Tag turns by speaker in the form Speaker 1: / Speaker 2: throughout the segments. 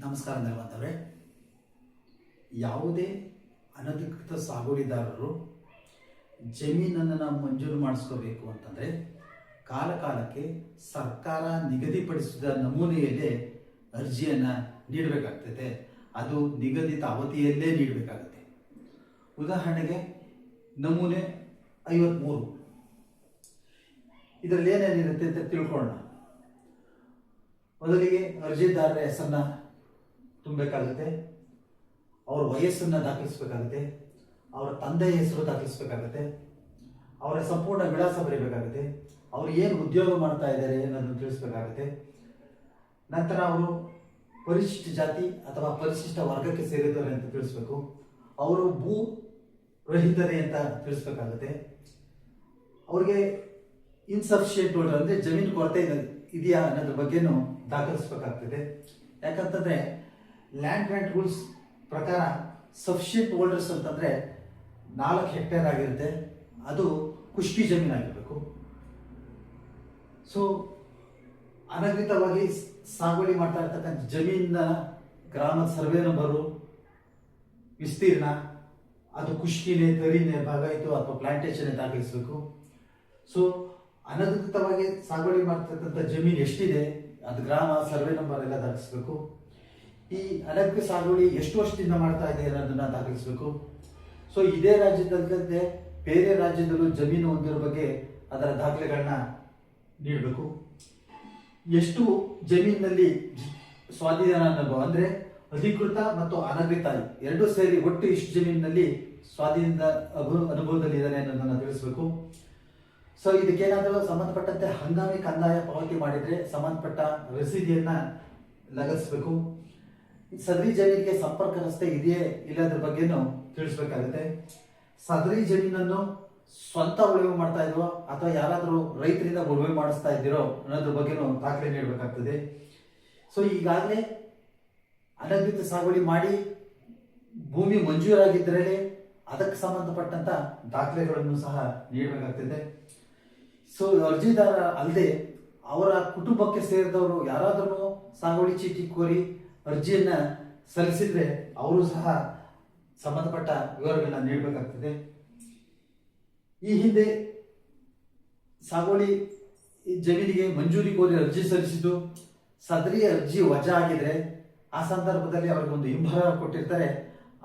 Speaker 1: ನಮಸ್ಕಾರ ನೆಲವಂತವ್ರೆ. ಯಾವುದೇ ಅನಧಿಕೃತ ಸಾಗುವಳಿದಾರರು ಜಮೀನನ್ನು ನಾವು ಮಂಜೂರು ಮಾಡಿಸ್ಕೋಬೇಕು ಅಂತಂದರೆ ಕಾಲಕ್ಕೆ ಸರ್ಕಾರ ನಿಗದಿಪಡಿಸಿದ ನಮೂನೆಯಲ್ಲೇ ಅರ್ಜಿಯನ್ನು ನೀಡಬೇಕಾಗ್ತದೆ. ಅದು ನಿಗದಿತ ಅವಧಿಯಲ್ಲೇ ನೀಡಬೇಕಾಗುತ್ತೆ. ಉದಾಹರಣೆಗೆ ನಮೂನೆ 53 ಇದರಲ್ಲಿ ಏನೇನಿರುತ್ತೆ ಅಂತ ತಿಳ್ಕೊಳ್ಳೋಣ. ಮೊದಲಿಗೆ ಅರ್ಜಿದಾರರ ಹೆಸರನ್ನ ತುಂಬಬೇಕಾಗುತ್ತೆ, ಅವರ ವಯಸ್ಸನ್ನು ದಾಖಲಿಸಬೇಕಾಗುತ್ತೆ, ಅವರ ತಂದೆಯ ಹೆಸರು ದಾಖಲಿಸಬೇಕಾಗುತ್ತೆ, ಅವರ ಸಂಪೂರ್ಣ ವಿಳಾಸ ಬರೀಬೇಕಾಗುತ್ತೆ, ಅವರು ಏನು ಉದ್ಯೋಗ ಮಾಡ್ತಾ ಇದ್ದಾರೆ ಅನ್ನೋದನ್ನು ತಿಳಿಸ್ಬೇಕಾಗುತ್ತೆ. ನಂತರ ಅವರು ಪರಿಶಿಷ್ಟ ಜಾತಿ ಅಥವಾ ಪರಿಶಿಷ್ಟ ವರ್ಗಕ್ಕೆ ಸೇರಿದ್ದಾರೆ ಅಂತ ತಿಳಿಸ್ಬೇಕು. ಅವರು ಭೂ ರಹಿತರೆ ಅಂತ ತಿಳಿಸ್ಬೇಕಾಗುತ್ತೆ. ಅವ್ರಿಗೆ ಇನ್ಸಫಿಷಿಯೆಂಟ್ ಹೋಲ್ಡರ್ ಅಂದರೆ ಜಮೀನು ಕೊರತೆ ಇದೆಯಾ ಅನ್ನೋದ್ರ ಬಗ್ಗೆನೂ ದಾಖಲಿಸಬೇಕಾಗ್ತದೆ. ಯಾಕಂತಂದರೆ ಲ್ಯಾಂಡ್ ಗ್ರಾಂಟ್ ರೂಲ್ಸ್ ಪ್ರಕಾರ ಸಫಿಷಿಯೆಂಟ್ ಹೋಲ್ಡರ್ಸ್ ಅಂತಂದರೆ 4 ಹೆಕ್ಟೇರ್ ಆಗಿರುತ್ತೆ, ಅದು ಕುಷ್ಟಿ ಜಮೀನಾಗಿರಬೇಕು. ಸೊ ಅನಧಿಕೃತವಾಗಿ ಸಾಗುವಳಿ ಮಾಡ್ತಾ ಇರ್ತಕ್ಕಂಥ ಜಮೀನಿನ ಗ್ರಾಮದ ಸರ್ವೆ ನಂಬರು, ವಿಸ್ತೀರ್ಣ, ಅದು ಕುಷ್ಟಿನೇ, ತರಿನೇ, ಭಾಗಾಯಿತು ಅಥವಾ ಪ್ಲಾಂಟೇಶನ್ ದಾಖಲಿಸಬೇಕು. ಸೊ ಅನಧಿಕೃತವಾಗಿ ಸಾಗುವಳಿ ಮಾಡ್ತಕ್ಕಂಥ ಜಮೀನು ಎಷ್ಟಿದೆ, ಅದು ಗ್ರಾಮ, ಸರ್ವೆ ನಂಬರ್ ಎಲ್ಲ ದಾಖಲಿಸಬೇಕು. ಈ ಅನಧಿಕೃತ ಸಾಗುವಳಿ ಎಷ್ಟು ವರ್ಷದಿಂದ ಮಾಡ್ತಾ ಇದೆ ಅನ್ನೋದನ್ನ ದಾಖಲಿಸಬೇಕು. ಸೊ ಇದೇ ರಾಜ್ಯದಲ್ಲದೆ ಬೇರೆ ರಾಜ್ಯದಲ್ಲೂ ಜಮೀನು ಹೊಂದಿರೋ ಬಗ್ಗೆ ಅದರ ದಾಖಲೆಗಳನ್ನ ನೀಡಬೇಕು. ಎಷ್ಟು ಜಮೀನಿನಲ್ಲಿ ಸ್ವಾಧೀನ ಅನುಭವ ಅಂದರೆ ಅಧಿಕೃತ ಮತ್ತು ಅನಧಿಕೃತ ಎರಡೂ ಸೇರಿ ಒಟ್ಟು ಇಷ್ಟು ಜಮೀನಿನಲ್ಲಿ ಸ್ವಾಧೀನದ ಅನುಭವದಲ್ಲಿ ಇದ್ದಾನೆ ಅನ್ನೋದನ್ನು ತಿಳಿಸಬೇಕು. ಸೊ ಇದಕ್ಕೇನಾದರೂ ಸಂಬಂಧಪಟ್ಟಂತೆ ಹಂಗಾಮಿ ಕಂದಾಯ ಪಾವತಿ ಮಾಡಿದರೆ ಸಂಬಂಧಪಟ್ಟ ರಸೀದಿಯನ್ನ ಲಗತ್ತಿಸಬೇಕು. ಸದರಿ ಜಮೀನಿಗೆ ಸಂಪರ್ಕ ರಸ್ತೆ ಇದೆಯೇ ಇಲ್ಲದ್ರ ಬಗ್ಗೆನೂ ತಿಳಿಸ್ಬೇಕಾಗುತ್ತೆ. ಸದರಿ ಜಮೀನನ್ನು ಸ್ವಂತ ಉಳುಮೆ ಮಾಡ್ತಾ ಇದ್ರೋ ಅಥವಾ ಯಾರಾದರೂ ರೈತರಿಂದ ಉಳುಮೆ ಮಾಡಿಸ್ತಾ ಇದ್ದೀರೋ ಅನ್ನೋದ್ರ ಬಗ್ಗೆನೂ ದಾಖಲೆ ನೀಡಬೇಕಾಗ್ತದೆ. ಸೊ ಈಗಾಗಲೇ ಅನಧಿಕೃತ ಸಾಗುವಳಿ ಮಾಡಿ ಭೂಮಿ ಮಂಜೂರಾಗಿದ್ದರೆ ಅದಕ್ಕೆ ಸಂಬಂಧಪಟ್ಟಂತ ದಾಖಲೆಗಳನ್ನು ಸಹ ನೀಡಬೇಕಾಗ್ತದೆ. ಸೊ ಅರ್ಜಿದಾರ ಅಲ್ಲದೆ ಅವರ ಕುಟುಂಬಕ್ಕೆ ಸೇರಿದವರು ಯಾರಾದರೂ ಸಾಗುವಳಿ ಚೀಟಿ ಕೋರಿ ಅರ್ಜಿಯನ್ನ ಸಲ್ಲಿಸಿದ್ರೆ ಅವರು ಸಹ ಸಂಬಂಧಪಟ್ಟ ವಿವರಗಳನ್ನ ನೀಡಬೇಕಾಗ್ತದೆ. ಈ ಹಿಂದೆ ಸಾಗುವಳಿ ಜಮೀನಿಗೆ ಮಂಜೂರಿ ಕೋರಿ ಅರ್ಜಿ ಸಲ್ಲಿಸಿದ್ದು ಸದರಿ ಅರ್ಜಿ ವಜಾ ಆಗಿದ್ರೆ ಆ ಸಂದರ್ಭದಲ್ಲಿ ಅವರಿಗೆ ಒಂದು ಹಿಂಬರ ಕೊಟ್ಟಿರ್ತಾರೆ,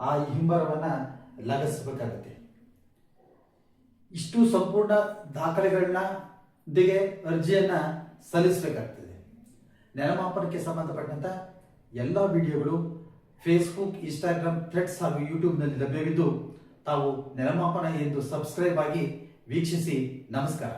Speaker 1: ಆ ಹಿಂಬರವನ್ನ ಲಗತ್ತಿಸಬೇಕಾಗುತ್ತೆ. ಇಷ್ಟು ಸಂಪೂರ್ಣ ದಾಖಲೆಗಳನ್ನ ಜೊತೆಗೆ ಅರ್ಜಿಯನ್ನ ಸಲ್ಲಿಸಬೇಕಾಗ್ತದೆ. ನೆಲಮಾಪನಕ್ಕೆ ಸಂಬಂಧಪಟ್ಟಂತ ಎಲ್ಲ ವಿಡಿಯೋಗಳು ಫೇಸ್ಬುಕ್, ಇನ್ಸ್ಟಾಗ್ರಾಮ್, ಥ್ರೆಡ್ಸ್ ಹಾಗೂ ಯೂಟ್ಯೂಬ್ನಲ್ಲಿ ಲಭ್ಯವಿದ್ದು ತಾವು ನೆಲಮಾಪನ ಎಂದು ಸಬ್ಸ್ಕ್ರೈಬ್ ಆಗಿ ವೀಕ್ಷಿಸಿ. ನಮಸ್ಕಾರ.